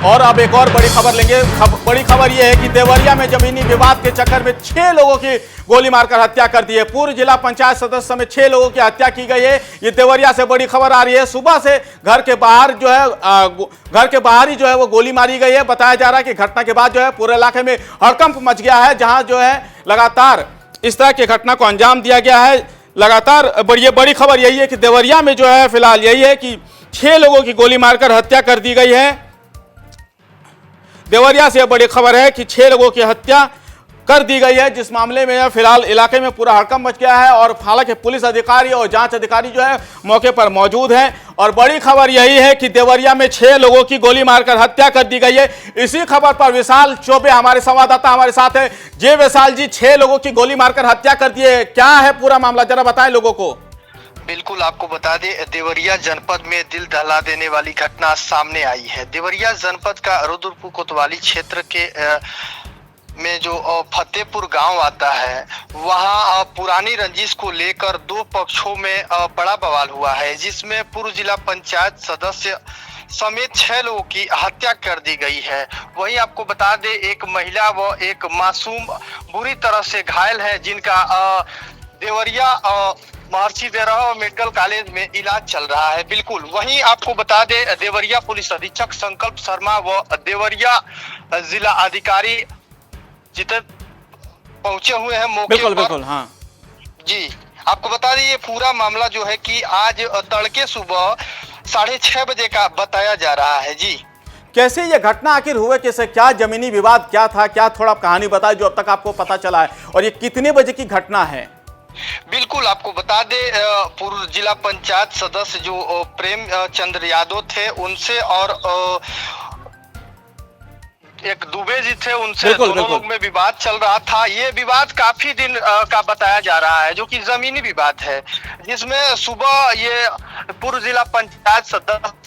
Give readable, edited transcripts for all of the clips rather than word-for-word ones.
और अब एक और बड़ी खबर लेंगे। बड़ी खबर यह है कि देवरिया में जमीनी विवाद के चक्कर में 6 लोगों की गोली मारकर हत्या कर दी है। पूर्व जिला पंचायत सदस्य में 6 लोगों की हत्या की गई है। ये देवरिया से बड़ी खबर आ रही है। सुबह से घर के बाहर जो है घर के बाहर ही जो है वो गोली मारी गई है। बताया जा रहा है कि घटना के बाद जो है पूरे इलाके में हड़कंप मच गया है, जहां जो है लगातार इस तरह की घटना को अंजाम दिया गया है। लगातार बड़ी खबर यही है कि देवरिया में जो है फिलहाल यही है कि 6 लोगों की गोली मारकर हत्या कर दी गई है। देवरिया से बड़ी खबर है कि 6 लोगों की हत्या कर दी गई है, जिस मामले में फिलहाल इलाके में पूरा हड़कंप मच गया है। और हालांकि पुलिस अधिकारी और जांच अधिकारी जो है मौके पर मौजूद हैं। और बड़ी खबर यही है कि देवरिया में 6 लोगों की गोली मारकर हत्या कर दी गई है। इसी खबर पर विशाल चौबे हमारे संवाददाता हमारे साथ है। जय विशाल जी, 6 लोगों की गोली मारकर हत्या कर दी है, क्या है पूरा मामला, जरा बताएं लोगों को। बिल्कुल, आपको बता दें, देवरिया जनपद में दिल दहला देने वाली घटना सामने आई है। देवरिया जनपद का रुद्रपुर कोतवाली क्षेत्र के में जो फतेहपुर गांव आता है, वहां पुरानी रंजिश को लेकर 2 पक्षों में बड़ा बवाल हुआ है, जिसमें पूर्व जिला पंचायत सदस्य समेत 6 लोगों की हत्या कर दी गई है। वहीं आपको बता दें, एक महिला व एक मासूम बुरी तरह से घायल है, जिनका देवरिया महर्षि देवराव मेडिकल कॉलेज में इलाज चल रहा है। बिल्कुल, वहीं आपको बता दें, देवरिया पुलिस अधीक्षक संकल्प शर्मा व देवरिया जिला अधिकारी जितने पहुंचे हुए हैं मौके पर। बिल्कुल, हाँ जी, आपको बता दें, ये पूरा मामला जो है कि आज तड़के सुबह 6:30 बजे का बताया जा रहा है। जी, कैसे ये घटना आखिर हुए, कैसे, क्या जमीनी विवाद क्या था, क्या थोड़ा कहानी बताए जो अब तक आपको पता चला है, और ये कितने बजे की घटना है। बिल्कुल, आपको बता दे, पूर्व जिला पंचायत सदस्य जो प्रेम चंद्र यादव थे, उनसे और एक दुबे जी थे, उनसे दोनों लोग में विवाद चल रहा था। ये विवाद काफी दिन का बताया जा रहा है, जो कि जमीनी विवाद है, जिसमें सुबह ये पूर्व जिला पंचायत सदस्य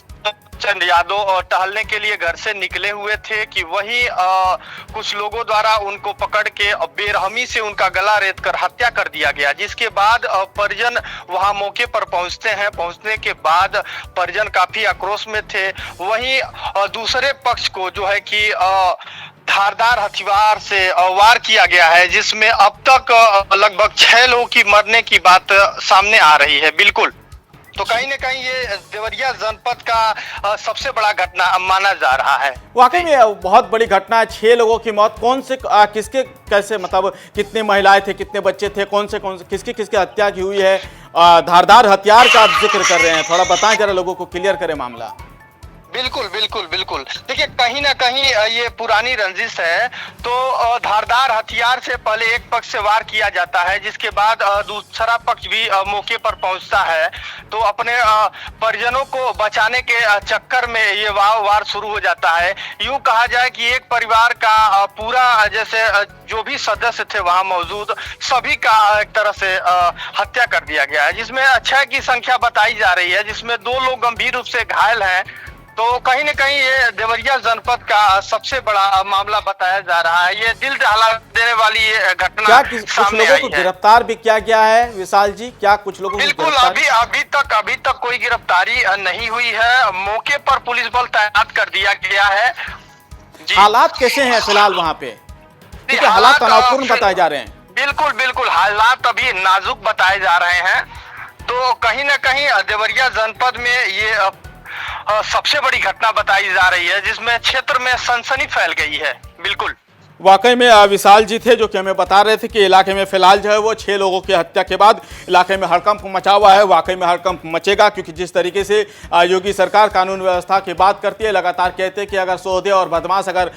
चंद्र यादव टहलने के लिए घर से निकले हुए थे कि वहीं कुछ लोगों द्वारा उनको पकड़ के बेरहमी से उनका गला रेत कर हत्या कर दिया गया। जिसके बाद परिजन वहां मौके पर पहुंचते हैं। पहुंचने के बाद परिजन काफी आक्रोश में थे। वहीं दूसरे पक्ष को जो है कि धारदार हथियार से वार किया गया है, जिसमें अब तक लगभग 6 लोगों की मरने की बात सामने आ रही है। बिल्कुल, तो कहीं न कहीं ये देवरिया जनपद का सबसे बड़ा घटना माना जा रहा है। वाकई में बहुत बड़ी घटना है। 6 लोगों की मौत, कौन से किसके कैसे, मतलब कितने महिलाएं थे, कितने बच्चे थे, कौन से किसकी किसकी हत्या की हुई है, धारदार हथियार का आप जिक्र कर रहे हैं, थोड़ा बताएं जरा, लोगों को क्लियर करें मामला। बिल्कुल बिल्कुल बिल्कुल, देखिए, कहीं ना कहीं ये पुरानी रंजिश है। तो धारदार हथियार से पहले एक पक्ष से वार किया जाता है, जिसके बाद दूसरा पक्ष भी मौके पर पहुंचता है। तो अपने परिजनों को बचाने के चक्कर में ये वार शुरू हो जाता है। यूं कहा जाए कि एक परिवार का पूरा, जैसे जो भी सदस्य थे वहां मौजूद, सभी का एक तरह से हत्या कर दिया गया है, जिसमें 6 की संख्या बताई जा रही है, जिसमें 2 लोग गंभीर रूप से घायल हैं। तो कहीं न कहीं ये देवरिया जनपद का सबसे बड़ा मामला बताया जा रहा है। ये दिल दहला देने वाली ये घटना क्या कुछ लोगों को गिरफ्तार भी किया गया है विशाल जी, क्या कुछ लोगों को? बिल्कुल, अभी तक कोई गिरफ्तारी नहीं हुई है। मौके पर पुलिस बल तैनात कर दिया गया है। हालात कैसे हैं फिलहाल वहाँ पे? क्योंकि हालात तनावपूर्ण बताए जा रहे हैं। बिल्कुल बिल्कुल, हालात अभी नाजुक बताए जा रहे हैं। तो कहीं न कहीं देवरिया जनपद में ये सबसे बड़ी घटना बताई जा रही है, जिसमें क्षेत्र में सनसनी फैल गई है। बिल्कुल, वाकई में विशाल जी थे जो कि हमें बता रहे थे कि इलाके में फिलहाल जो है वो 6 लोगों की हत्या के बाद इलाके में हड़कंप मचा हुआ है। वाकई में हड़कंप मचेगा, क्योंकि जिस तरीके से योगी सरकार कानून व्यवस्था की बात करती है, लगातार कहते हैं कि अगर सौदे और बदमाश अगर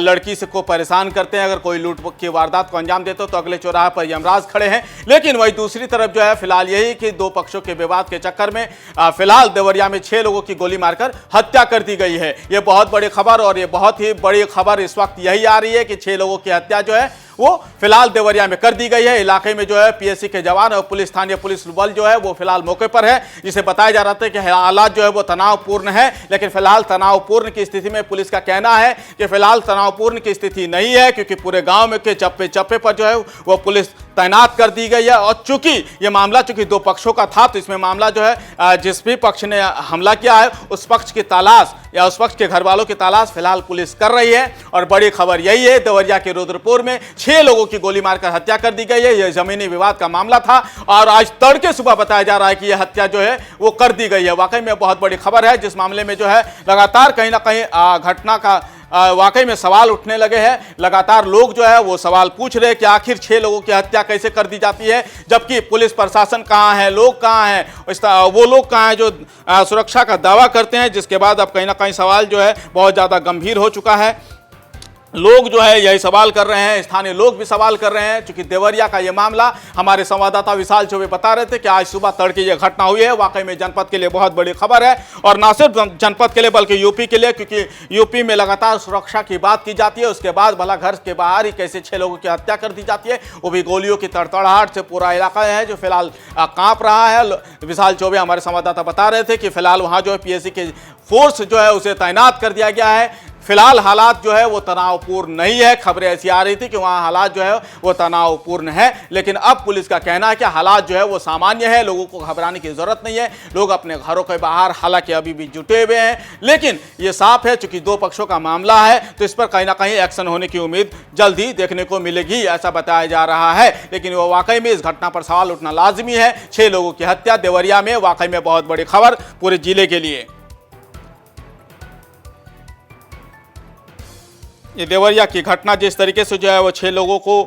लड़की से को परेशान करते हैं, अगर कोई लूट की वारदात को अंजाम देते हो तो अगले चौराहे पर यमराज खड़े हैं। लेकिन वही दूसरी तरफ जो है फिलहाल यही कि 2 पक्षों के विवाद के चक्कर में फिलहाल देवरिया में 6 लोगों की गोली मारकर हत्या कर दी गई है। ये बहुत बड़ी खबर, और ये बहुत ही बड़ी खबर इस वक्त यही आ रही है कि 6 लोगों की हत्या जो है वो फिलहाल देवरिया में कर दी गई है। इलाके में जो है पीएससी के जवान और पुलिस स्थानीय पुलिस बल जो है वो फिलहाल मौके पर है, जिसे बताया जा रहा था कि हालात जो है वो तनावपूर्ण है, लेकिन फिलहाल तनावपूर्ण की स्थिति में पुलिस का कहना है कि फिलहाल तनावपूर्ण की स्थिति नहीं है, क्योंकि पूरे गांव में के चप्पे चप्पे पर जो है वो पुलिस तैनात कर दी गई है। और चूंकि ये मामला चूंकि दो पक्षों का था, तो इसमें मामला जो है जिस भी पक्ष ने हमला किया है उस पक्ष की तलाश या उस पक्ष के घर वालों की तलाश फिलहाल पुलिस कर रही है। और बड़ी खबर यही है, देवरिया के रुद्रपुर में 6 लोगों की गोली मारकर हत्या कर दी गई है। यह जमीनी विवाद का मामला था और आज तड़के सुबह बताया जा रहा है कि यह हत्या जो है वो कर दी गई है। वाकई में बहुत बड़ी खबर है, जिस मामले में जो है लगातार कहीं ना कहीं घटना का वाकई में सवाल उठने लगे हैं। लगातार लोग जो है वो सवाल पूछ रहे हैं कि आखिर 6 लोगों की हत्या कैसे कर दी जाती है, जबकि पुलिस प्रशासन कहाँ है, लोग कहाँ हैं, वो लोग कहाँ हैं जो सुरक्षा का दावा करते हैं। जिसके बाद अब कहीं ना कहीं सवाल जो है बहुत ज़्यादा गंभीर हो चुका है। लोग जो है यही सवाल कर रहे हैं, स्थानीय लोग भी सवाल कर रहे हैं, क्योंकि देवरिया का ये मामला हमारे संवाददाता विशाल चौबे बता रहे थे कि आज सुबह तड़के ये घटना हुई है। वाकई में जनपद के लिए बहुत बड़ी खबर है, और ना सिर्फ जनपद के लिए बल्कि यूपी के लिए, क्योंकि यूपी में लगातार सुरक्षा की बात की जाती है। उसके बाद भला घर के बाहर ही कैसे 6 लोगों की हत्या कर दी जाती है, वो भी गोलियों की तड़तड़ाहट से। पूरा इलाका है जो फिलहाल कांप रहा है। विशाल चौबे हमारे संवाददाता बता रहे थे कि फिलहाल वहाँ जो है पीएससी के फोर्स जो है उसे तैनात कर दिया गया है। फिलहाल हालात जो है वो तनावपूर्ण नहीं है। खबरें ऐसी आ रही थी कि वहाँ हालात जो है वो तनावपूर्ण है, लेकिन अब पुलिस का कहना है कि हालात जो है वो सामान्य है, लोगों को घबराने की जरूरत नहीं है। लोग अपने घरों के बाहर हालांकि अभी भी जुटे हुए हैं, लेकिन ये साफ है चूंकि दो पक्षों का मामला है तो इस पर कहीं ना कहीं एक्शन होने की उम्मीद जल्द ही देखने को मिलेगी, ऐसा बताया जा रहा है। लेकिन वो वाकई में इस घटना पर सवाल उठना लाजमी है। 6 लोगों की हत्या देवरिया में, वाकई में बहुत बड़ी खबर पूरे जिले के लिए। ये देवरिया की घटना जिस तरीके से जो है वो 6 लोगों को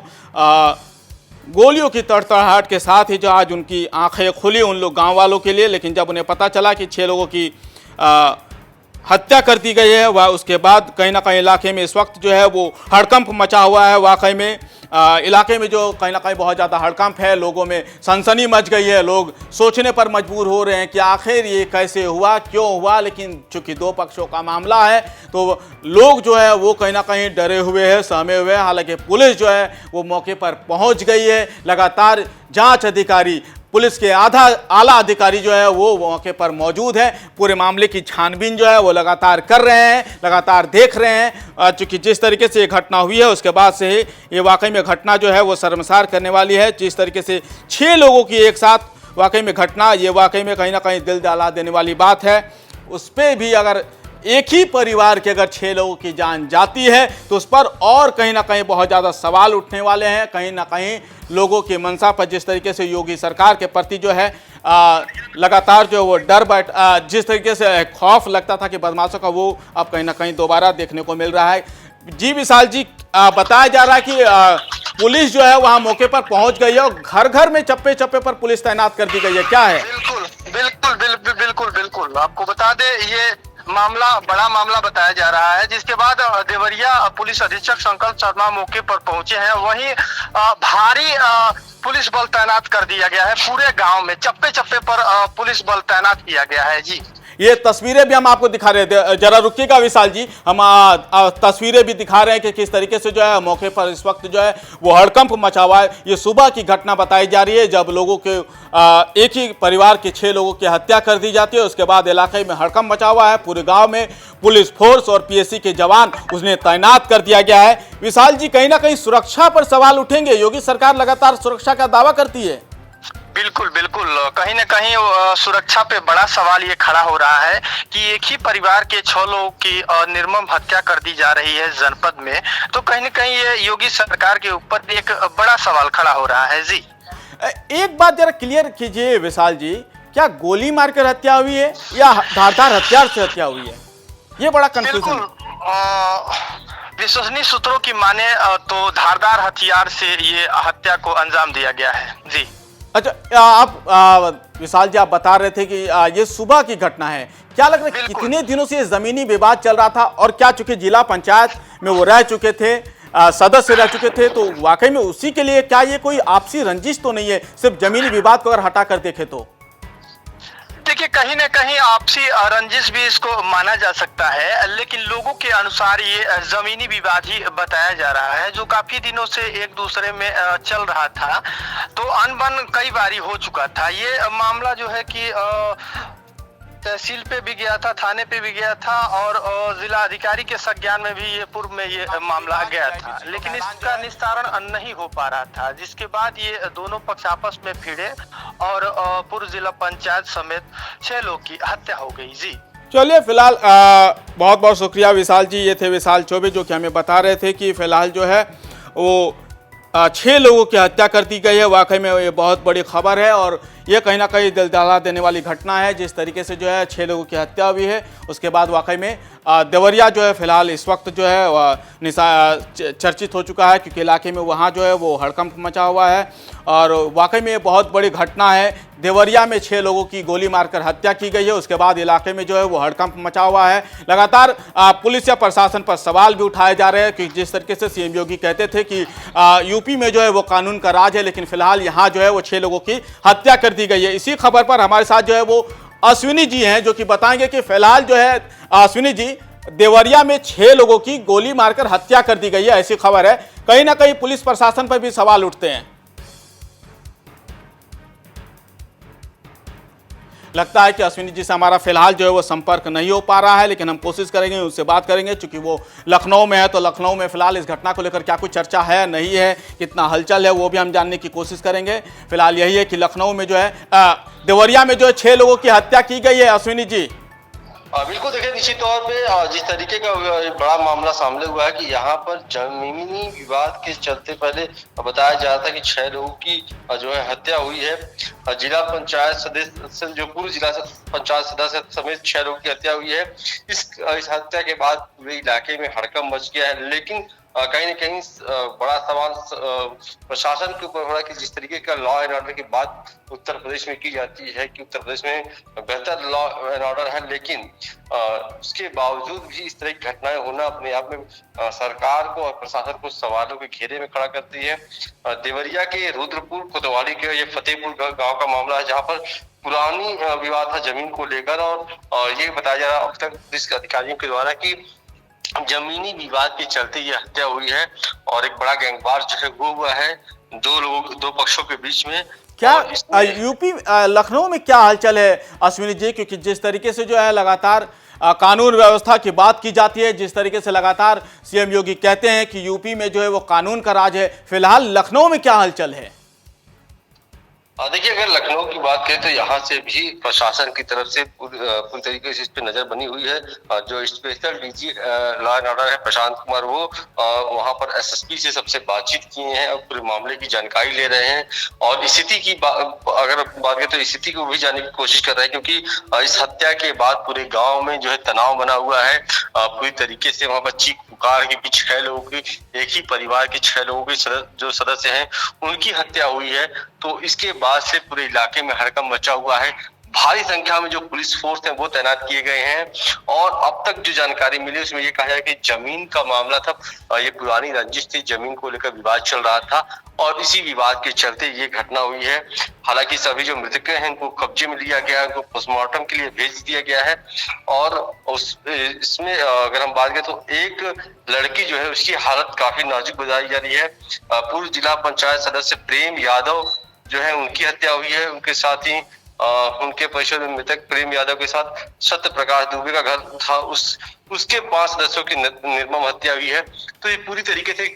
गोलियों की तड़तड़ाहट के साथ ही जो आज उनकी आंखें खुली उन लोग गांव वालों के लिए, लेकिन जब उन्हें पता चला कि 6 लोगों की हत्या कर दी गई है वह उसके बाद कहीं ना कहीं इलाके में इस वक्त जो है वो हड़कंप मचा हुआ है। वाकई में इलाके में जो कहीं ना कहीं बहुत ज़्यादा हड़कंप है, लोगों में सनसनी मच गई है। लोग सोचने पर मजबूर हो रहे हैं कि आखिर ये कैसे हुआ, क्यों हुआ। लेकिन चूंकि दो पक्षों का मामला है तो लोग जो है वो कहीं ना कहीं डरे हुए हैं, सहमे हुए हैं। हालांकि पुलिस जो है वो मौके पर पहुंच गई है। लगातार जांच अधिकारी, पुलिस के आला अधिकारी जो है वो मौके पर मौजूद है। पूरे मामले की छानबीन जो है वो लगातार कर रहे हैं, लगातार देख रहे हैं। चूंकि जिस तरीके से ये घटना हुई है उसके बाद से ही ये वाकई में घटना जो है वो शर्मसार करने वाली है। जिस तरीके से 6 लोगों की एक साथ वाकई में घटना, ये वाकई में कहीं ना कहीं दिल दहला देने वाली बात है। उस पर भी अगर एक ही परिवार के अगर 6 लोगों की जान जाती है तो उस पर और कहीं ना कहीं बहुत ज़्यादा सवाल उठने वाले हैं। कहीं ना कहीं लोगों की मंशा पर जिस तरीके से योगी सरकार के प्रति जो है लगातार जो वो डर जिस तरीके से खौफ लगता था कि बदमाशों का, वो अब कहीं ना कहीं दोबारा देखने को मिल रहा है। जी विशाल जी, बताया जा रहा है कि पुलिस जो है वहाँ मौके पर पहुंच गई है और घर घर में चप्पे चप्पे पर पुलिस तैनात कर दी गई है, क्या है? बिल्कुल बिल्कुल बिल्कुल बिल्कुल बिल्कुल। आपको बता दे, ये मामला बड़ा मामला बताया जा रहा है, जिसके बाद देवरिया पुलिस अधीक्षक संकल्प शर्मा मौके पर पहुंचे हैं। वहीं भारी पुलिस बल तैनात कर दिया गया है। पूरे गांव में चप्पे चप्पे पर पुलिस बल तैनात किया गया है। जी, ये तस्वीरें भी हम आपको दिखा रहे थे, जरा रुकिएगा विशाल जी, हम तस्वीरें भी दिखा रहे हैं कि किस तरीके से जो है मौके पर इस वक्त जो है वो हड़कंप मचा हुआ है। ये सुबह की घटना बताई जा रही है जब लोगों के एक ही परिवार के 6 लोगों की हत्या कर दी जाती है। उसके बाद इलाके में हड़कंप मचा हुआ है। पूरे गांव में पुलिस फोर्स और पीएससी के जवान उसने तैनात कर दिया गया है। विशाल जी, कहीं ना कहीं सुरक्षा पर सवाल उठेंगे। योगी सरकार लगातार सुरक्षा का दावा करती है। बिल्कुल बिल्कुल, कहीं न कहीं सुरक्षा पे बड़ा सवाल ये खड़ा हो रहा है कि एक ही परिवार के 6 लोगों की निर्मम हत्या कर दी जा रही है जनपद में। तो कहीं न कहीं ये योगी सरकार के ऊपर एक बड़ा सवाल खड़ा हो रहा है। जी, एक बात जरा क्लियर कीजिए विशाल जी, क्या गोली मारकर हत्या हुई है या धारदार हथियार से हत्या हुई है? ये बड़ा कंफ्यूजन है। विश्वसनीय सूत्रों की माने तो धारदार हथियार से ये हत्या को अंजाम दिया गया है। जी, अच्छा, आप विशाल जी आप बता रहे थे कि ये सुबह की घटना है। क्या लग रहा है कितने दिनों से ये जमीनी विवाद चल रहा था, और क्या चूंकि जिला पंचायत में वो रह चुके थे, सदस्य रह चुके थे, तो वाकई में उसी के लिए क्या ये कोई आपसी रंजिश तो नहीं है, सिर्फ जमीनी विवाद को अगर हटा कर देखे तो? देखिए, देखिए कहीं ना कहीं आपसी रंजिश भी इसको माना जा सकता है, लेकिन लोगों के अनुसार ये जमीनी विवाद ही बताया जा रहा है, जो काफी दिनों से एक दूसरे में चल रहा था। तो अनबन कई बारी हो चुका था। ये मामला जो है कि तहसील पे भी गया था, थाने पे भी गया था, और जिला अधिकारी के संज्ञान में भी ये पूर्व में ये मामला गया था, लेकिन इसका निस्तारण नहीं हो पा रहा था, जिसके बाद ये दोनों पक्ष आपस में भिड़े और पूर्व जिला पंचायत समेत 6 लोग की हत्या हो गई। जी चलिए, फिलहाल बहुत बहुत शुक्रिया विशाल जी। ये थे विशाल चौबे जो कि हमें बता रहे थे कि फिलहाल जो है वो 6 लोगों की हत्या कर दी गई है। वाकई में ये बहुत बड़ी खबर है और ये कहीं ना कहीं दिल दहला देने वाली घटना है। जिस तरीके से जो है 6 लोगों की हत्या हुई है, उसके बाद वाकई में देवरिया जो है फिलहाल इस वक्त जो है चर्चित हो चुका है, क्योंकि इलाके में वहाँ जो है वो हड़कंप मचा हुआ है और वाकई में ये बहुत बड़ी घटना है। देवरिया में 6 लोगों की गोली मारकर हत्या की गई है, उसके बाद इलाके में जो है वो हड़कंप मचा हुआ है। लगातार पुलिस या प्रशासन पर सवाल भी उठाए जा रहे हैं कि जिस तरीके से सीएम योगी कहते थे कि यूपी में जो है वो कानून का राज है, लेकिन फिलहाल यहाँ जो है वो 6 लोगों की हत्या कर दी गई है। इसी खबर पर हमारे साथ जो है वो अश्विनी जी हैं, जो कि बताएंगे कि फिलहाल जो है अश्विनी जी, देवरिया में 6 लोगों की गोली मारकर हत्या कर दी गई है, ऐसी खबर है। कहीं ना कहीं पुलिस प्रशासन पर भी सवाल उठते हैं। लगता है कि अश्विनी जी से हमारा फिलहाल जो है वो संपर्क नहीं हो पा रहा है, लेकिन हम कोशिश करेंगे उससे बात करेंगे, क्योंकि वो लखनऊ में है। तो लखनऊ में फिलहाल इस घटना को लेकर क्या कुछ चर्चा है, नहीं है, कितना हलचल है, वो भी हम जानने की कोशिश करेंगे। फिलहाल यही है कि लखनऊ में जो है देवरिया में जो है 6 लोगों की हत्या की गई है। अश्विनी जी बिल्कुल, देखिए निश्चित तौर पे जिस तरीके का बड़ा मामला सामने हुआ है कि यहाँ पर जमीनी विवाद के चलते पहले बताया जा रहा था कि 6 लोगों की जो है हत्या हुई है। जिला पंचायत सदस्य, जो पूर्व जिला पंचायत सदस्य समेत 6 लोगों की हत्या हुई है। इस हत्या के बाद पूरे इलाके में हड़कंप मच गया है, लेकिन कहीं न कहीं बड़ा सवाल प्रशासन के ऊपर हो रहा है कि जिस तरीके का लॉ एंड ऑर्डर की बात उत्तर प्रदेश में की जाती है कि उत्तर प्रदेश में बेहतर लॉ एंड ऑर्डर है, लेकिन उसके बावजूद भी इस तरह की घटनाएं होना अपने आप में सरकार को और प्रशासन को सवालों के घेरे में खड़ा करती है। देवरिया के रुद्रपुर कोतवाली के ये फतेहपुर गांव का मामला है, जहां पर पुरानी विवाद था जमीन को लेकर, और ये बताया जा रहा अब तक पुलिस अधिकारियों के द्वारा कि जमीनी विवाद के चलते ये हत्या हुई है और एक बड़ा गैंगवार जो है वो हुआ है दो पक्षों के बीच में। क्या यूपी लखनऊ में क्या हलचल है अश्विनी जी? क्योंकि जिस तरीके से जो है लगातार कानून व्यवस्था की बात की जाती है, जिस तरीके से लगातार सीएम योगी कहते हैं कि यूपी में जो है वो कानून का राज है, फिलहाल लखनऊ में क्या हलचल है? देखिए, अगर लखनऊ की बात करें तो यहाँ से भी प्रशासन की तरफ से पूरी तरीके से इस पे नजर बनी हुई है। जो special DG law and order है प्रशांत कुमार, वो वहाँ पर एसएसपी से सबसे बातचीत किए हैं और पूरे मामले की जानकारी ले रहे हैं और स्थिति की अगर बात करें तो स्थिति को भी जानने की कोशिश कर रहे हैं, क्योंकि इस हत्या के बाद पूरे गाँव में जो है तनाव बना हुआ है। पूरी तरीके से वहाँ पर चीख पुकार के 6 लोगों की, एक ही परिवार के 6 लोगों के जो सदस्य हैं उनकी हत्या हुई है। तो इसके बाद से पूरे इलाके में हड़कंप मचा हुआ है। भारी संख्या में जो पुलिस फोर्स है वो तैनात किए गए हैं और अब तक जो जानकारी मिली उसमें ये कहा जाए कि जमीन का मामला था, ये पुरानी रंजिश थी, जमीन को लेकर विवाद चल रहा था और इसी विवाद के चलते ये घटना हुई है। हालांकि सभी जो मृतक हैं उनको कब्जे में लिया गया है, उनको पोस्टमार्टम के लिए भेज दिया गया है और इसमें अगर हम बात करें तो एक लड़की जो है उसकी हालत काफी नाजुक बताई जा रही है। पूर्व जिला पंचायत सदस्य प्रेम यादव जो है उनकी हत्या हुई है। उनके साथ ही उनके परिषद में मृतक प्रेम यादव के साथ सत्य प्रकाश दुबे का घर था, उसके 5 सदस्यों की निर्मम हत्या हुई है। तो ये पूरी तरीके से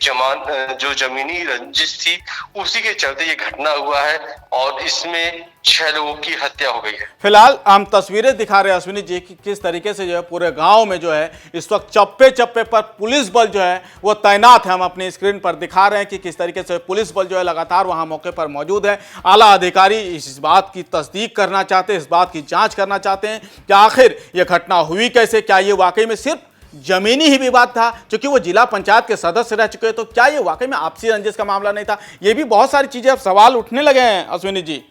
जो जमीनी रंजिश थी उसी के चलते ये घटना हुआ है और इसमें 6 लोगों की हत्या हो गई है। फिलहाल हम तस्वीरें दिखा रहे हैं अश्विनी जी की किस तरीके से जो है पूरे गांव में जो है इस वक्त चप्पे चप्पे पर पुलिस बल जो है वो तैनात है। हम अपनी स्क्रीन पर दिखा रहे हैं कि किस तरीके से पुलिस बल जो है लगातार वहां मौके पर मौजूद है। आला अधिकारी इस बात की तस्दीक करना चाहते हैं, इस बात की जांच करना चाहते हैं कि आखिर ये घटना हुई कैसे, क्या ये वाकई में सिर्फ जमीनी ही विवाद था, क्योंकि वो जिला पंचायत के सदस्य रह चुके हैं, तो क्या ये वाकई में आपसी रंजिश का मामला नहीं था? ये भी बहुत सारी चीजें अब सवाल उठने लगे हैं अश्विनी जी।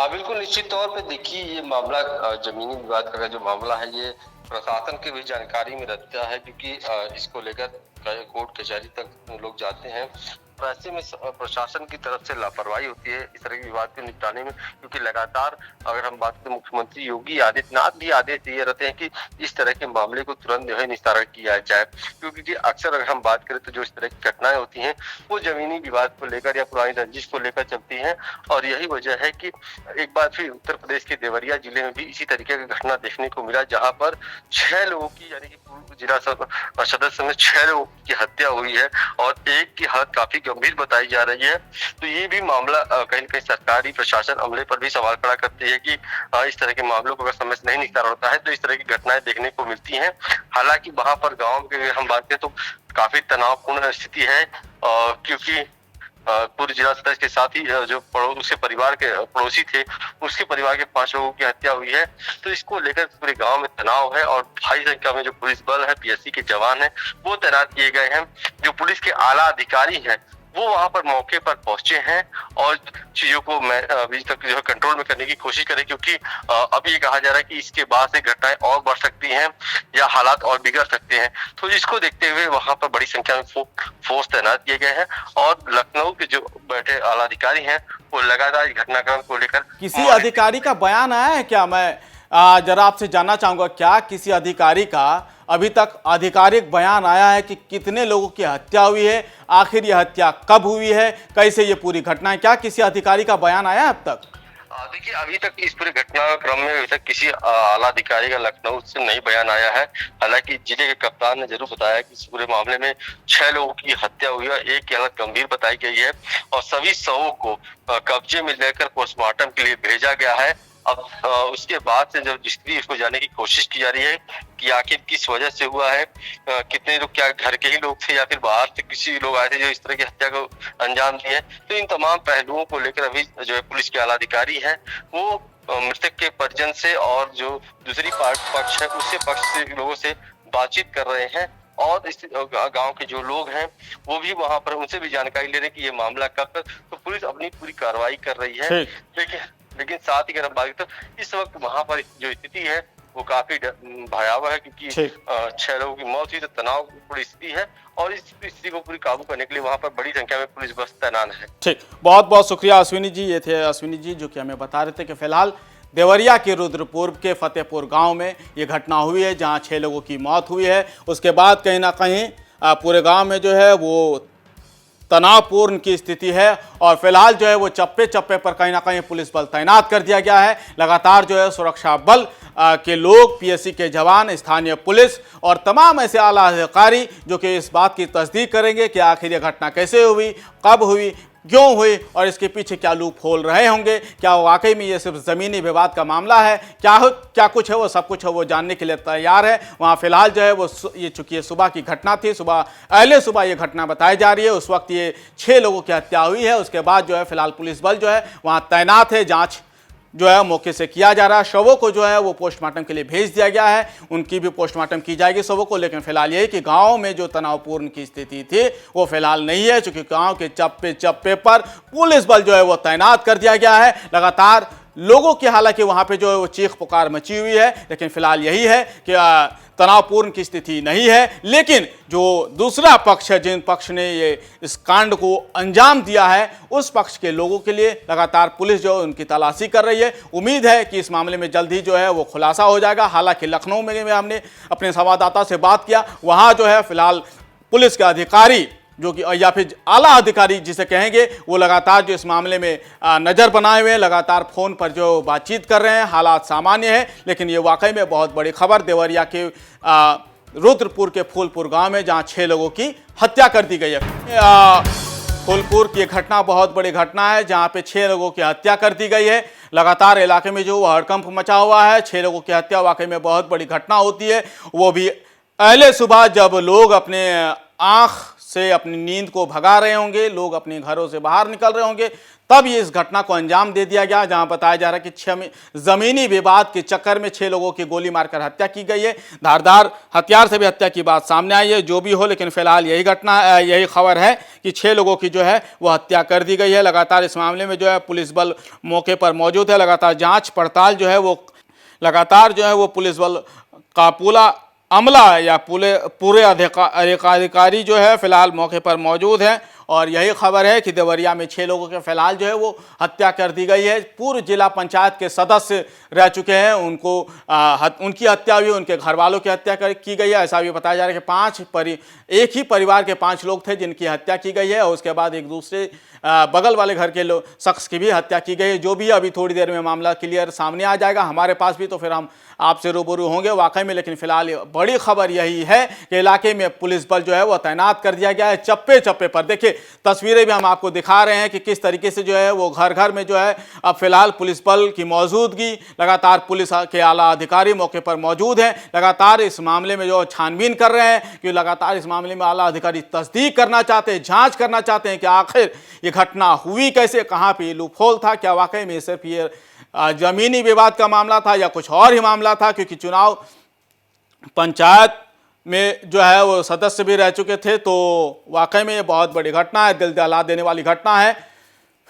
बिल्कुल, निश्चित तौर पे देखिए ये मामला जमीनी विवाद का जो मामला है ये प्रशासन की भी जानकारी में रहता है, क्योंकि इसको लेकर कोर्ट कचहरी तक लोग जाते हैं और ऐसे में प्रशासन की तरफ से लापरवाही होती है इस तरह के विवाद को निपटाने में, क्योंकि लगातार अगर हम बात करें मुख्यमंत्री योगी आदित्यनाथ भी आदेश दिए रहते हैं कि इस तरह के मामले को तुरंत जो है निस्तारण किया जाए, क्योंकि अक्सर अगर हम बात करें तो जो इस तरह की घटनाएं होती हैं वो जमीनी विवाद को लेकर या पुरानी रंजिश को लेकर चलती हैं। और यही वजह है कि एक बार फिर उत्तर प्रदेश के देवरिया जिले में भी इसी तरीके की घटना देखने को मिला, जहां पर 6 लोगों की यानी कि पूर्व जिला सदस्य में 6 लोगों की हत्या हुई है और एक की हालत काफी गंभीर बताई जा रही है। तो ये भी मामला कहीं न कहीं सरकारी प्रशासन अमले पर भी सवाल खड़ा करती है कि इस तरह के मामलों को अगर समय से नहीं निस्तारण होता है तो इस तरह की घटनाएं देखने को मिलती हैं। हालांकि वहां पर गांव के हम बात करें तो काफी तनावपूर्ण स्थिति है, क्योंकि पूर्व जिला सदस्य के साथ ही जो उसके परिवार के पड़ोसी थे उसके परिवार के 5 लोगों की हत्या हुई है। तो इसको लेकर पूरे गांव में तनाव है और भारी संख्या में जो पुलिस बल है, पीएससी के जवान है वो तैनात किए गए हैं। जो पुलिस के आला अधिकारी हैं वो वहां पर मौके पर पहुंचे हैं और चीजों को अभी तक जो है कंट्रोल में करने की कोशिश करें, क्योंकि अभी ये कहा जा रहा है कि इसके बाद से घटनाएं और बढ़ सकती हैं या हालात और बिगड़ सकते हैं। तो इसको देखते हुए वहां पर बड़ी संख्या में फोर्स तैनात किए गए हैं और लखनऊ के जो बैठे आला अधिकारी हैं वो लगातार घटनाक्रम को लेकर। किसी अधिकारी का बयान आया है क्या? मैं जरा आपसे जानना चाहूंगा, क्या किसी अधिकारी का अभी तक आधिकारिक बयान आया है कि कितने लोगों की हत्या हुई है, आखिर ये हत्या कब हुई है, कैसे ये पूरी घटना है? क्या किसी अधिकारी का बयान आया है अब तक? देखिए, अभी तक इस पूरे घटनाक्रम में अभी तक किसी आला अधिकारी का लखनऊ से नहीं बयान आया है। हालांकि जिले के कप्तान ने जरूर बताया कि इस पूरे मामले में 6 लोगों की हत्या हुई है, एक की हालत गंभीर बताई गई है और सभी शवों को कब्जे में लेकर पोस्टमार्टम के लिए भेजा गया है। अब उसके बाद से जब जिसकी इसको जानने की कोशिश की जा रही है कि आखिर किस वजह से हुआ है, कितने लोग, क्या घर के ही लोग थे या फिर बाहर से किसी लोग आए थे जो इस तरह की हत्या को अंजाम दिए। तो इन तमाम पहलुओं को लेकर अभी जो है पुलिस के आला अधिकारी हैं वो मृतक के परिजन से और जो दूसरी पक्ष है उससे पक्ष से लोगों से बातचीत कर रहे हैं और इस गांव के जो लोग हैं वो भी वहां पर उनसे भी जानकारी ले रहे हैं कि ये मामला कब तक। तो पुलिस अपनी पूरी कार्रवाई कर रही है, लेकिन साथ ही अगर हम बात करें इस वक्त वहां पर जो स्थिति है वो काफी भयावह है, क्योंकि 6 लोगों की मौत हुई। तो तनावपूर्ण स्थिति है और इस स्थिति को पूरी काबू करने के लिए वहां पर बड़ी संख्या में पुलिस बस तैनात है। ठीक, बहुत बहुत शुक्रिया अश्विनी जी। ये थे अश्विनी जी जो कि हमें बता रहे थे कि फिलहाल देवरिया के रुद्रपुर के फतेहपुर गांव में ये घटना हुई है जहां 6 लोगों की मौत हुई है। उसके बाद कहीं ना कहीं पूरे गांव में जो है वो तनावपूर्ण की स्थिति है और फिलहाल जो है वो चप्पे चप्पे पर कहीं ना कहीं पुलिस बल तैनात कर दिया गया है। लगातार जो है सुरक्षा बल के लोग, पीएससी के जवान, स्थानीय पुलिस और तमाम ऐसे आला अधिकारी जो कि इस बात की तस्दीक करेंगे कि आखिर ये घटना कैसे हुई, कब हुई, क्यों हुई और इसके पीछे क्या लूप होल रहे होंगे, क्या वाकई में ये सिर्फ ज़मीनी विवाद का मामला है, क्या कुछ है, वो सब कुछ है वो जानने के लिए तैयार है। वहाँ फिलहाल जो है वो ये चूंकि ये सुबह की घटना थी, अहले सुबह ये घटना बताई जा रही है, उस वक्त ये 6 लोगों की हत्या हुई है। उसके बाद जो है फिलहाल पुलिस बल जो है वहाँ तैनात है, जाँच जो है मौके से किया जा रहा है। शवों को जो है वो पोस्टमार्टम के लिए भेज दिया गया है, उनकी भी पोस्टमार्टम की जाएगी शवों को। लेकिन फिलहाल यही कि गांव में जो तनावपूर्ण की स्थिति थी वो फिलहाल नहीं है, क्योंकि गांव के चप्पे चप्पे पर पुलिस बल जो है वो तैनात कर दिया गया है। लगातार लोगों की हालांकि वहां पे जो है वो चीख पुकार मची हुई है, लेकिन फिलहाल यही है कि तनावपूर्ण की स्थिति नहीं है। लेकिन जो दूसरा पक्ष है, जिन पक्ष ने ये इस कांड को अंजाम दिया है, उस पक्ष के लोगों के लिए लगातार पुलिस जो है उनकी तलाशी कर रही है। उम्मीद है कि इस मामले में जल्द ही जो है वो खुलासा हो जाएगा। हालांकि लखनऊ में हमने अपने संवाददाता से बात किया, वहाँ जो है फिलहाल पुलिस के अधिकारी जो कि या फिर आला अधिकारी जिसे कहेंगे वो लगातार जो इस मामले में नज़र बनाए हुए हैं, लगातार फ़ोन पर जो बातचीत कर रहे हैं। हालात सामान्य है, लेकिन ये वाकई में बहुत बड़ी खबर देवरिया के रुद्रपुर के फूलपुर गांव में जहां 6 लोगों की हत्या कर दी गई है। फूलपुर की घटना बहुत बड़ी घटना है जहां पे 6 लोगों की हत्या कर दी गई है। लगातार इलाके में जो हड़कंप मचा हुआ है, 6 लोगों की हत्या वाकई में बहुत बड़ी घटना होती है, वो भी अहले सुबह जब लोग अपने आँख से अपनी नींद को भगा रहे होंगे, लोग अपने घरों से बाहर निकल रहे होंगे, तब ये इस घटना को अंजाम दे दिया गया। जहां बताया जा रहा है कि जमीनी विवाद के चक्कर में 6 लोगों की गोली मारकर हत्या की गई है। धारदार हथियार से भी हत्या की बात सामने आई है। जो भी हो, लेकिन फिलहाल यही खबर है कि 6 लोगों की जो है वो हत्या कर दी गई है। लगातार इस मामले में जो है पुलिस बल मौके पर मौजूद है। लगातार जाँच पड़ताल जो है वो पुलिस बल का पूरा अमला या पूरे अधिकारी जो है फिलहाल मौके पर मौजूद हैं और यही खबर है कि देवरिया में 6 लोगों के फिलहाल जो है वो हत्या कर दी गई है। पूर्व जिला पंचायत के सदस्य रह चुके हैं, उनकी हत्या हुई, उनके घर वालों की हत्या की गई है। ऐसा भी बताया जा रहा है कि एक ही परिवार के 5 लोग थे जिनकी हत्या की गई है और उसके बाद एक दूसरे बगल वाले घर के शख्स की भी हत्या की गई है। जो भी अभी थोड़ी देर में मामला क्लियर सामने आ जाएगा हमारे पास भी, तो फिर हम आपसे रूबरू होंगे वाकई में। लेकिन फिलहाल बड़ी खबर यही है कि इलाके में पुलिस बल जो है वो तैनात कर दिया गया है चप्पे चप्पे पर। देखिए तस्वीरें भी हम आपको दिखा रहे हैं कि किस तरीके से जो है वो घर घर में जो है अब फिलहाल पुलिस बल की मौजूदगी, लगातार पुलिस के आला अधिकारी मौके पर मौजूद हैं, लगातार इस मामले में जो छानबीन कर रहे हैं कि लगातार इस मामले में आला अधिकारी तस्दीक करना चाहते हैं, जांच करना चाहते हैं कि आखिर ये घटना हुई कैसे, कहां पे लूपहोल था, क्या वाकई में सिर्फ ये जमीनी विवाद का मामला था या कुछ और ही मामला था। क्योंकि चुनाव पंचायत में जो है वो सदस्य भी रह चुके थे, तो वाकई में ये बहुत बड़ी घटना है, दिल दहला देने वाली घटना है।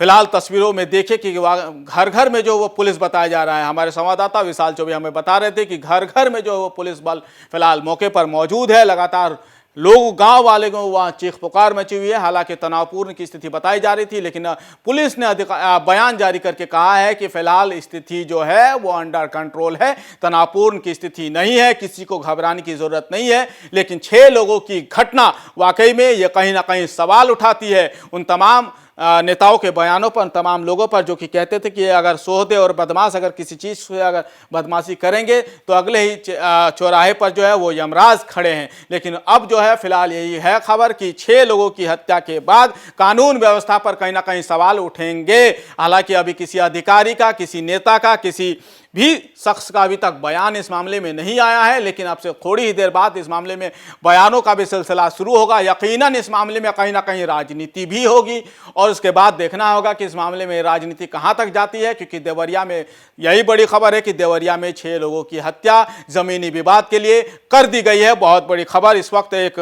फिलहाल तस्वीरों में देखे कि घर घर में जो वो पुलिस बताया जा रहा है, हमारे संवाददाता विशाल चौबे हमें बता रहे थे कि घर घर में जो वो पुलिस बल फिलहाल मौके पर मौजूद है। लगातार लोग, गांव वाले को वहाँ चीख पुकार मची हुई है। हालांकि तनावपूर्ण की स्थिति बताई जा रही थी, लेकिन पुलिस ने बयान जारी करके कहा है कि फिलहाल स्थिति जो है वो अंडर कंट्रोल है, तनावपूर्ण की स्थिति नहीं है, किसी को घबराने की जरूरत नहीं है। लेकिन 6 लोगों की घटना वाकई में ये कहीं ना कहीं सवाल उठाती है उन तमाम नेताओं के बयानों पर, तमाम लोगों पर जो कि कहते थे कि अगर सोहदे और बदमाश अगर किसी चीज़ से अगर बदमाशी करेंगे तो अगले ही चौराहे पर जो है वो यमराज खड़े हैं। लेकिन अब जो है फिलहाल यही है खबर कि 6 लोगों की हत्या के बाद कानून व्यवस्था पर कहीं ना कहीं सवाल उठेंगे। हालांकि अभी किसी अधिकारी का, किसी नेता का, किसी भी शख्स का अभी तक बयान इस मामले में नहीं आया है, लेकिन अब से थोड़ी ही देर बाद इस मामले में बयानों का भी सिलसिला शुरू होगा। यकीनन इस मामले में कहीं ना कहीं राजनीति भी होगी और उसके बाद देखना होगा कि इस मामले में राजनीति कहां तक जाती है। क्योंकि देवरिया में यही बड़ी खबर है कि देवरिया में 6 लोगों की हत्या जमीनी विवाद के लिए कर दी गई है। बहुत बड़ी खबर इस वक्त एक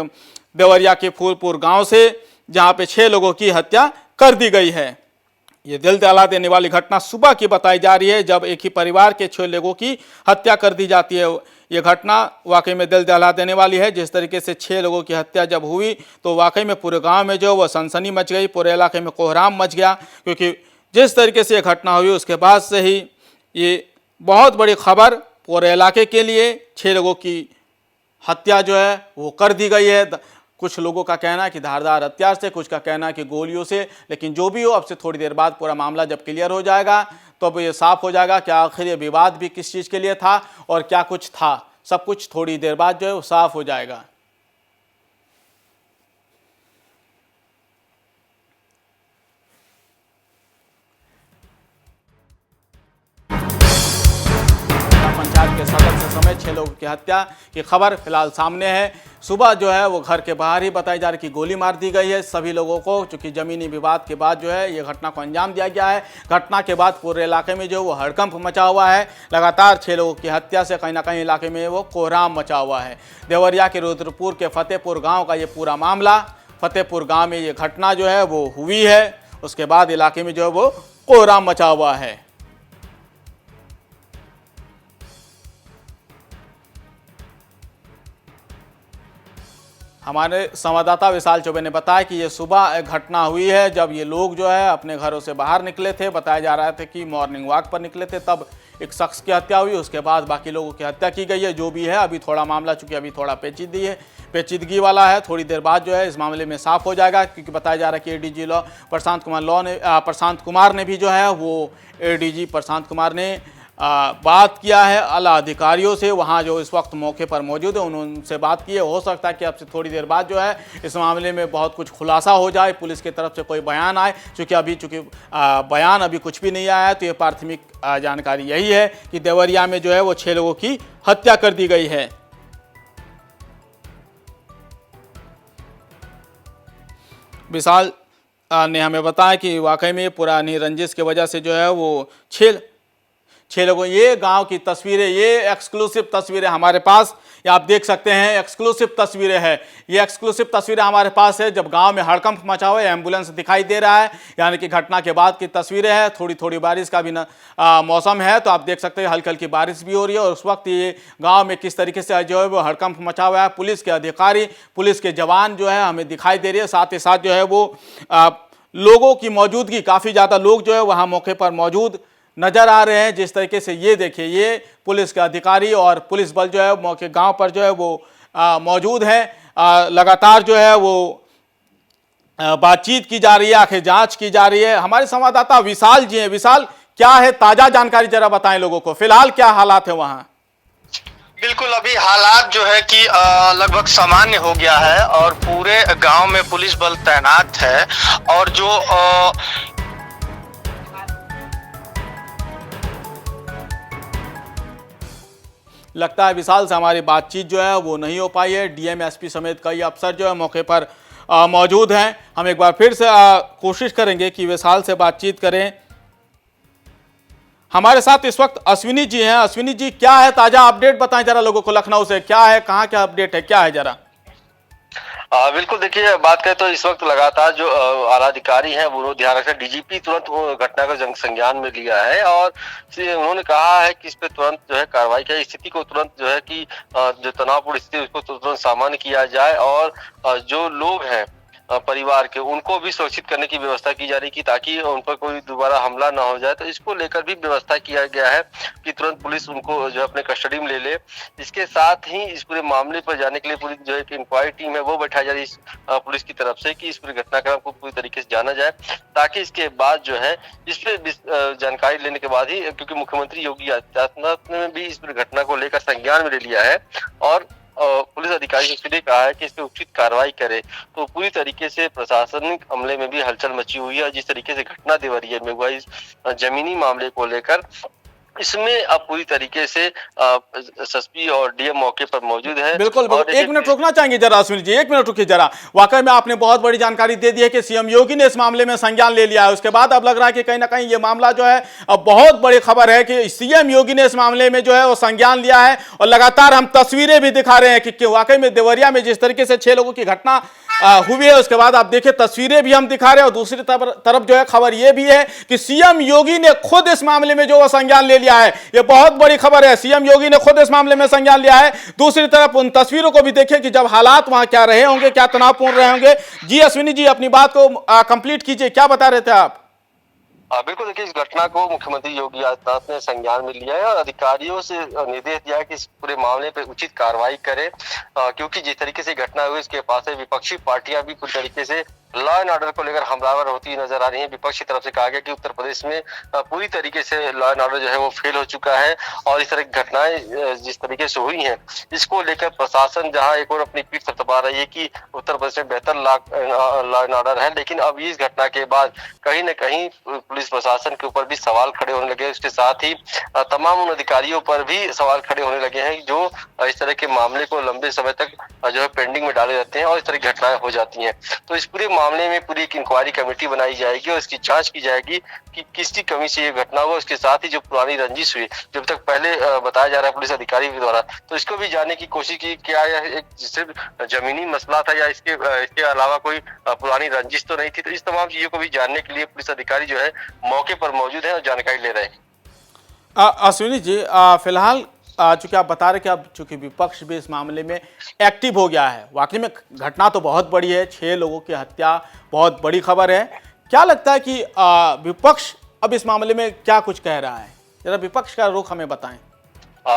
देवरिया के फूलपुर गांव से, जहां पे 6 लोगों की हत्या कर दी गई है। ये दिल दहला देने वाली घटना सुबह की बताई जा रही है, जब एक ही परिवार के 6 लोगों की हत्या कर दी जाती है। ये घटना वाकई में दिल दहला देने वाली है। जिस तरीके से 6 लोगों की हत्या जब हुई तो वाकई में पूरे गांव में जो वो सनसनी मच गई, पूरे इलाके में कोहराम मच गया। क्योंकि जिस तरीके से ये घटना हुई उसके बाद से ही ये बहुत बड़ी खबर पूरे इलाके के लिए, 6 लोगों की हत्या जो है वो कर दी गई है। कुछ लोगों का कहना है कि धारदार हथियार से, कुछ का कहना है कि गोलियों से। लेकिन जो भी हो, अब से थोड़ी देर बाद पूरा मामला जब क्लियर हो जाएगा तो अब ये साफ हो जाएगा कि आखिर ये विवाद भी किस चीज़ के लिए था और क्या कुछ था। सब कुछ थोड़ी देर बाद जो है वो साफ हो जाएगा। पंचायत के सदस्य समेत 6 लोगों की हत्या की खबर फिलहाल सामने है। सुबह जो है वो घर के बाहर ही बताई जा रही कि गोली मार दी गई है सभी लोगों को, चूंकि जमीनी विवाद के बाद जो है ये घटना को अंजाम दिया गया है। घटना के बाद पूरे इलाके में जो वो हड़कंप मचा हुआ है। लगातार 6 लोगों की हत्या से कहीं ना कहीं इलाके में वो कोहराम मचा हुआ है। देवरिया के रुद्रपुर के फतेहपुर गाँव का ये पूरा मामला, फतेहपुर गाँव में ये घटना जो है वो हुई है। उसके बाद इलाके में जो है वो कोहराम मचा हुआ है। हमारे संवाददाता विशाल चौबे ने बताया कि ये सुबह घटना हुई है, जब ये लोग जो है अपने घरों से बाहर निकले थे। बताया जा रहा था कि मॉर्निंग वॉक पर निकले थे, तब एक शख्स की हत्या हुई। उसके बाद बाकी लोगों की हत्या की गई है। जो भी है अभी थोड़ा मामला, चूंकि अभी थोड़ा पेचीदगी वाला है, थोड़ी देर बाद जो है इस मामले में साफ हो जाएगा। क्योंकि बताया जा रहा है कि एडीजी लॉ प्रशांत कुमार ने भी जो है वो एडीजी प्रशांत कुमार ने बात किया है आला अधिकारियों से, वहाँ जो इस वक्त मौके पर मौजूद है उनसे बात की है। हो सकता है कि अब से थोड़ी देर बाद जो है इस मामले में बहुत कुछ खुलासा हो जाए, पुलिस की तरफ से कोई बयान आए। चूँकि बयान अभी कुछ भी नहीं आया है, तो ये प्राथमिक जानकारी यही है कि देवरिया में जो है वो 6 लोगों की हत्या कर दी गई है। विशाल ने हमें बताया कि वाकई में पुरानी रंजिश की वजह से जो है वो 6 6 लोगों, ये गांव की तस्वीरें, ये एक्सक्लूसिव तस्वीरें हमारे पास, ये आप देख सकते हैं, एक्सक्लूसिव तस्वीरें हैं। ये एक्सक्लूसिव तस्वीरें हमारे पास है जब गांव में हड़कंप मचा हुआ है, एम्बुलेंस दिखाई दे रहा है, यानी कि घटना के बाद की तस्वीरें हैं। थोड़ी थोड़ी बारिश का भी मौसम है, तो आप देख सकते हैं हल्की हल्की बारिश भी हो रही है। और उस वक्त ये गाँव में किस तरीके से जो है वो हड़कंप मचा हुआ है। पुलिस के अधिकारी, पुलिस के जवान जो है हमें दिखाई दे रही है, साथ ही साथ जो है वो लोगों की मौजूदगी, काफ़ी ज़्यादा लोग जो है वहाँ मौके पर मौजूद नजर आ रहे हैं। जिस तरीके से ये देखिए, ये पुलिस के अधिकारी और पुलिस बल जो है मौके गांव पर जो है वो मौजूद है। लगातार जो है वो बातचीत की जा रही है, आखिर जांच की जा रही है। हमारे संवाददाता विशाल जी हैं। विशाल, क्या है ताजा जानकारी, जरा बताएं लोगों को, फिलहाल क्या हालात है वहां? बिल्कुल, अभी हालात जो है कि लगभग सामान्य हो गया है और पूरे गांव में पुलिस बल तैनात है। और जो लगता है विशाल से हमारी बातचीत जो है वो नहीं हो पाई है। डीएम, एसपी समेत कई अफसर जो है मौके पर मौजूद हैं। हम एक बार फिर से कोशिश करेंगे कि विशाल से बातचीत करें। हमारे साथ इस वक्त अश्विनी जी हैं। अश्विनी जी, क्या है ताजा अपडेट, बताएं जरा लोगों को, लखनऊ से क्या है, कहाँ क्या अपडेट है, क्या है जरा? बिल्कुल, देखिए बात करें तो इस वक्त लगातार जो आला अधिकारी हैं वो ध्यान रखते हैं। डीजीपी तुरंत घटना का संज्ञान में लिया है और उन्होंने कहा है कि इस पे तुरंत जो है कार्रवाई की, स्थिति को तुरंत जो है कि जो तनावपूर्ण स्थिति उसको तुरंत सामान्य किया जाए और जो लोग हैं परिवार के, उनको भी सुरक्षित करने की व्यवस्था की जा रही है ताकि उन पर कोई दोबारा हमला ना हो जाए। तो इसको लेकर भी व्यवस्था किया गया है कि तुरंत पुलिस उनको जो है अपने कस्टडी में ले ले। इसके साथ ही इस पूरे मामले पर जाने के लिए पूरी जो एक इंक्वायरी टीम है वो बैठाई जा रही है पुलिस की तरफ से कि इस पूरे घटनाक्रम को पूरी तरीके से जाना जाए, ताकि इसके बाद जो है इस पर जानकारी लेने के बाद ही, क्योंकि मुख्यमंत्री योगी आदित्यनाथ ने भी इस पूरी घटना को लेकर संज्ञान में ले लिया है और पुलिस अधिकारी ने सीधे कहा है कि इस पर उचित कार्रवाई करे। तो पूरी तरीके से प्रशासनिक अमले में भी हलचल मची हुई है। जिस तरीके से घटना देवरिया में हुआ इस जमीनी मामले को लेकर, इसमें अब पूरी तरीके से एसएसपी और डीएम मौके पर मौजूद है। बिल्कुल, एक मिनट रुकना चाहेंगे जरा अश्विनी जी, एक मिनट रुकिए जरा। वाकई में आपने बहुत बड़ी जानकारी दे दी है कि सीएम योगी ने इस मामले में संज्ञान ले लिया है। उसके बाद अब लग रहा है कि कहीं ना कहीं ये मामला जो है, अब बहुत बड़ी खबर है कि सीएम योगी ने इस मामले में जो है वो संज्ञान लिया है। और लगातार हम तस्वीरें भी दिखा रहे हैं कि वाकई में देवरिया में जिस तरीके से 6 लोगों की घटना हुई है, उसके बाद आप देखिए तस्वीरें भी हम दिखा रहे हैं। और दूसरी तरफ जो है खबर यह भी है कि सीएम योगी ने खुद इस मामले में जो संज्ञान ले लिया है। यह बहुत बड़ी खबर है, सीएम योगी ने खुद इस मामले में संज्ञान लिया है। दूसरी तरफ उन तस्वीरों को भी देखिए कि जब हालात वहां क्या रहे होंगे, क्या तनावपूर्ण रहे होंगे। जी अश्विनी जी, अपनी बात को कंप्लीट कीजिए, क्या बता रहे थे आप? बिल्कुल, देखिए इस घटना को मुख्यमंत्री योगी आदित्यनाथ ने संज्ञान में लिया है और अधिकारियों से निर्देश दिया है कि इस पूरे मामले पर उचित कार्रवाई करें, क्योंकि जिस तरीके से घटना हुई इसके पास विपक्षी पार्टियां भी पूरी तरीके से लॉ एंड ऑर्डर को लेकर हमलावर होती नजर आ रही है। विपक्ष की तरफ से कहा गया कि उत्तर प्रदेश में पूरी तरीके से लॉ एंड ऑर्डर जो है वो फेल हो चुका है और इस तरह की घटनाएं जिस तरीके से हुई हैं, इसको लेकर प्रशासन जहां एक और अपनी पीठ थपथपा रही है कि उत्तर प्रदेश में बेहतर लॉ एंड ऑर्डर है, लेकिन अब इस घटना के बाद कहीं न कहीं पुलिस प्रशासन के ऊपर भी सवाल खड़े होने लगे। उसके साथ ही तमाम उन अधिकारियों पर भी सवाल खड़े होने लगे हैं जो इस तरह के मामले को लंबे समय तक जो है पेंडिंग में डाले रहते हैं और इस तरह की घटनाएं हो जाती हैं। तो इस पूरे मामले में पूरी एक इंक्वायरी कमेटी बनाई जाएगी और इसकी जांच की जाएगी कि किसकी कमी से ये घटना हुआ। उसके साथ ही जो पुरानी रंजिश हुई, जब तक पहले बताया जा रहा है पुलिस अधिकारी के द्वारा, तो इसको भी जानने की कोशिश की क्या यह एक सिर्फ जमीनी मसला था या इसके अलावा कोई पुरानी रंजिश तो नहीं थी। तो इस तमाम चीजों को भी जानने के लिए पुलिस अधिकारी जो है मौके पर मौजूद है और जानकारी ले रहे हैं। अश्विनी जी, फिलहाल चूंकि आप बता रहे कि अब चूंकि विपक्ष भी इस मामले में एक्टिव हो गया है, वाकई में घटना तो बहुत बड़ी है, 6 लोगों की हत्या बहुत बड़ी खबर है। क्या लगता है कि विपक्ष अब इस मामले में क्या कुछ कह रहा है, जरा विपक्ष का रुख हमें बताएं।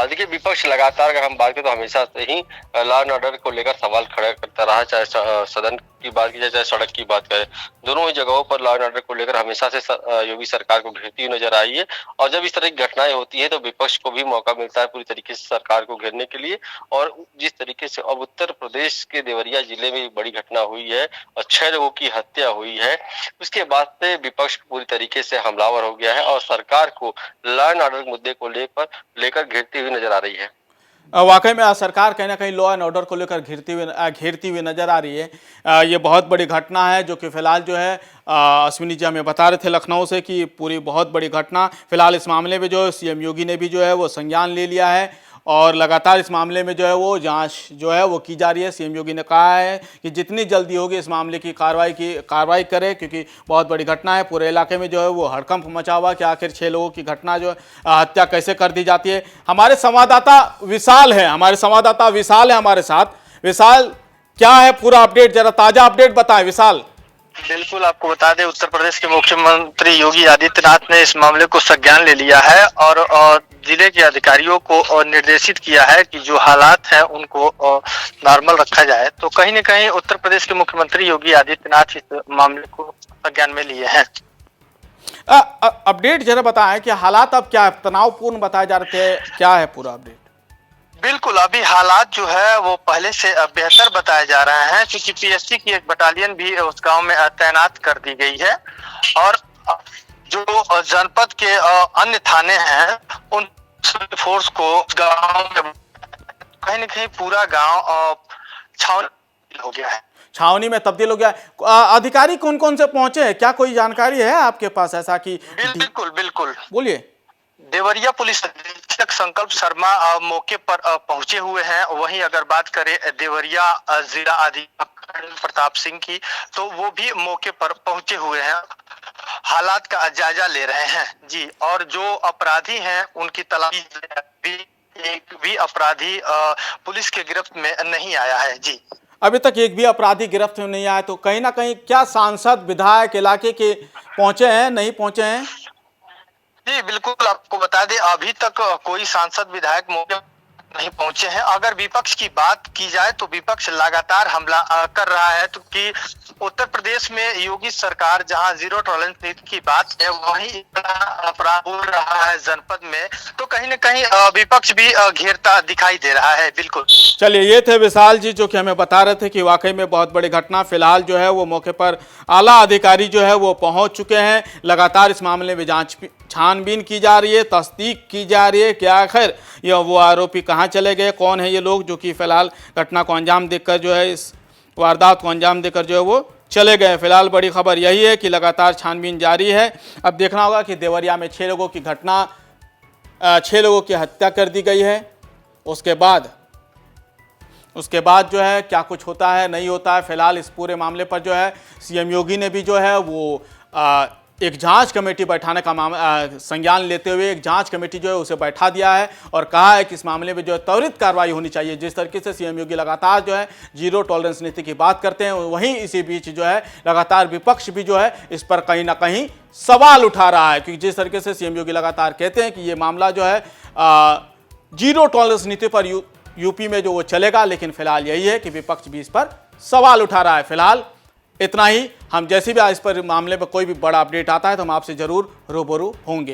देखिए विपक्ष लगातार अगर हम बात करें तो हमेशा से ही लॉ एंड ऑर्डर को लेकर सवाल खड़ा करता रहा, चाहे सदन की बात की जाए चाहे सड़क की बात करें, दोनों ही जगहों पर लॉ एंड ऑर्डर को लेकर हमेशा से योगी सरकार को घेरती हुई नजर आई है। और जब इस तरह की घटनाएं होती है तो विपक्ष को भी मौका मिलता है पूरी तरीके से सरकार को घेरने के लिए। और जिस तरीके से अब उत्तर प्रदेश के देवरिया जिले में एक बड़ी घटना हुई है और 6 लोगों की हत्या हुई है, उसके बाद से विपक्ष पूरी तरीके से हमलावर हो गया है और सरकार को लॉ एंड ऑर्डर मुद्दे को लेकर घेरती हुई नजर आ रही है। वाकई में सरकार कहीं ना कहीं लॉ एंड ऑर्डर को लेकर घेरती हुई नजर आ रही है। ये बहुत बड़ी घटना है जो कि फिलहाल जो है अश्विनी जी हमें बता रहे थे लखनऊ से कि पूरी बहुत बड़ी घटना। फिलहाल इस मामले में जो सीएम योगी ने भी जो है वो संज्ञान ले लिया है और लगातार इस मामले में जो है वो जांच जो है वो की जा रही है। सीएम योगी ने कहा है कि जितनी जल्दी होगी इस मामले की कार्रवाई करे, क्योंकि बहुत बड़ी घटना है। पूरे इलाके में जो है वो हड़कंप मचा हुआ कि आखिर 6 लोगों की घटना जो है हत्या कैसे कर दी जाती है। हमारे संवाददाता विशाल है हमारे साथ। विशाल, क्या है पूरा अपडेट, जरा ताजा अपडेट बताएं विशाल। बिल्कुल, आपको बता दें उत्तर प्रदेश के मुख्यमंत्री योगी आदित्यनाथ ने इस मामले को संज्ञान ले लिया है और जिले के अधिकारियों को निर्देशित किया है कि जो हालात हैं उनको नॉर्मल रखा जाए। तो कहीं न कहीं उत्तर प्रदेश के मुख्यमंत्री योगी आदित्यनाथ इस मामले को संज्ञान में लिए हैं। अपडेट जरा बताएं कि हालात अब क्या है, तनावपूर्ण बताए जा रहे थे, क्या है पूरा अपडेट? बिल्कुल, अभी हालात जो है वो पहले से बेहतर बताए जा रहे हैं, क्योंकि पीएससी की एक बटालियन भी उस गांव में तैनात कर दी गई है और जो जनपद के अन्य थाने हैं उन फोर्स को गांव में कहीं न कहीं पूरा गांव छावनी हो गया है, छावनी में तब्दील हो गया है। अधिकारी कौन कौन से पहुंचे हैं, क्या कोई जानकारी है आपके पास ऐसा कि? बिल्कुल बोलिए। देवरिया पुलिस अधीक्षक संकल्प शर्मा मौके पर पहुंचे हुए हैं। वहीं अगर बात करें देवरिया जिला अधीक्षक प्रताप सिंह की, तो वो भी मौके पर पहुंचे हुए हैं, हालात का जायजा ले रहे हैं जी। और जो अपराधी हैं उनकी तलाश भी, एक भी अपराधी पुलिस के गिरफ्त में नहीं आया है जी। अभी तक एक भी अपराधी गिरफ्त में नहीं आया, तो कहीं ना कहीं क्या सांसद विधायक इलाके के पहुंचे हैं, नहीं पहुंचे हैं? जी बिल्कुल, आपको बता दें अभी तक कोई सांसद विधायक मौके नहीं पहुंचे हैं। अगर विपक्ष की बात की जाए तो विपक्ष लगातार हमला कर रहा है, तो कि उत्तर प्रदेश में योगी सरकार जहां जीरो टॉलरेंस नीति की बात है वहीं इतना अपराध हो रहा है जनपद में, तो कहीं न कहीं विपक्ष भी घेरता दिखाई दे रहा है। बिल्कुल, चलिए, ये थे विशाल जी जो कि हमें बता रहे थे कि वाकई में बहुत बड़ी घटना। फिलहाल जो है वो मौके पर आला अधिकारी जो है वो पहुंच चुके हैं। लगातार इस मामले में छानबीन की जा रही है, तस्दीक की जा रही है कि आखिर ये वो आरोपी कहाँ चले गए, कौन है ये लोग जो कि फिलहाल घटना को अंजाम देकर जो है इस वारदात को अंजाम देकर जो है वो चले गए। फिलहाल बड़ी खबर यही है कि लगातार छानबीन जारी है। अब देखना होगा कि देवरिया में 6 लोगों की हत्या कर दी गई है। उसके बाद जो है क्या कुछ होता है नहीं होता है। फिलहाल इस पूरे मामले पर जो है सीएम योगी ने भी जो है वो एक जांच कमेटी बैठाने का संज्ञान लेते हुए एक जांच कमेटी जो है उसे बैठा दिया है और कहा है कि इस मामले में जो है त्वरित कार्रवाई होनी चाहिए। जिस तरीके से सीएम योगी लगातार जो है जीरो टॉलरेंस नीति की बात करते हैं, वहीं इसी बीच जो है लगातार विपक्ष भी जो है इस पर कहीं ना कहीं सवाल उठा रहा है, क्योंकि जिस तरीके से सीएम योगी लगातार कहते हैं कि ये मामला जो है जीरो टॉलरेंस नीति पर यूपी में जो वो चलेगा, लेकिन फिलहाल यही है कि विपक्ष भी इस पर सवाल उठा रहा है। फिलहाल इतना ही। हम जैसे भी इस पर मामले पर कोई भी बड़ा अपडेट आता है तो हम आपसे जरूर रूबरू होंगे।